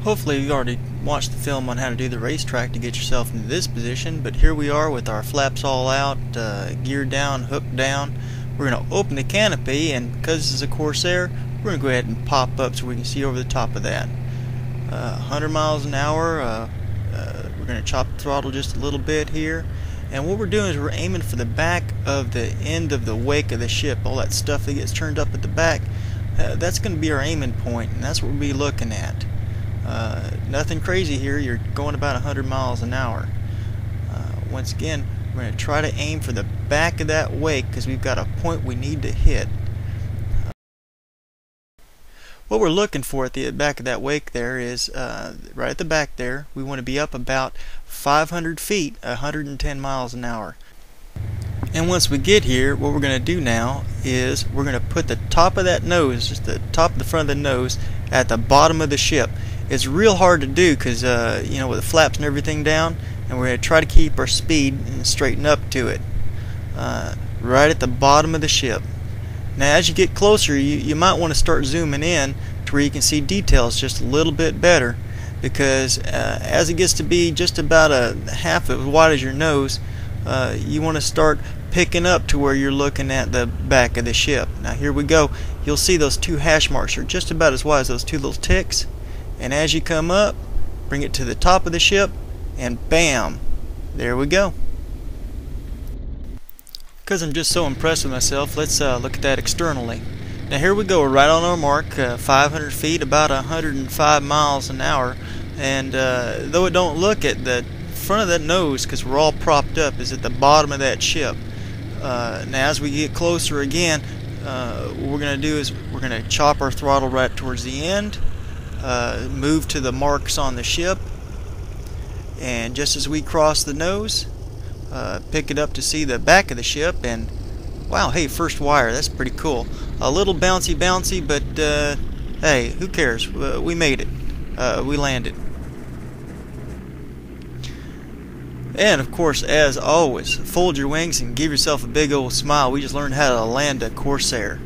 Hopefully you already watched the film on how to do the racetrack to get yourself into this position, but here we are with our flaps all out, geared down, hooked down. We're going to open the canopy, and because this is a Corsair, we're going to go ahead and pop up so we can see over the top of that. 100 miles an hour, we're going to chop the throttle just a little bit here, and what we're doing is we're aiming for the back of the end of the wake of the ship, all that stuff that gets turned up at the back. That's going to be our aiming point, and that's what we'll be looking at. Nothing crazy here, you're going about 100 miles an hour. Once again, we're going to try to aim for the back of that wake because we've got a point we need to hit. What we're looking for at the back of that wake there is, right at the back there, we want to be up about 500 feet, 110 miles an hour. And once we get here, what we're going to do now is we're going to put the top of that nose, just the top of the front of the nose, at the bottom of the ship. It's real hard to do because, you know, with the flaps and everything down, and we're going to try to keep our speed and straighten up to it. Right at the bottom of the ship. Now as you get closer, you might want to start zooming in to where you can see details just a little bit better, because as it gets to be just about a half as wide as your nose, you want to start picking up to where you're looking at the back of the ship. Now here we go. You'll see those two hash marks are just about as wide as those two little ticks, and as you come up, bring it to the top of the ship, and bam, there we go. Because I'm just so impressed with myself, let's look at that externally. Now here we go, we're right on our mark, 500 feet, about 105 miles an hour, and though it don't look at the front of that nose because we're all propped up, is at the bottom of that ship. Now as we get closer again, what we're going to do is we're going to chop our throttle right towards the end, move to the marks on the ship, and just as we cross the nose, pick it up to see the back of the ship, and wow, hey, first wire, that's pretty cool. A little bouncy, but hey, who cares? We made it. We landed. And of course, as always, fold your wings and give yourself a big old smile. We just learned how to land a Corsair.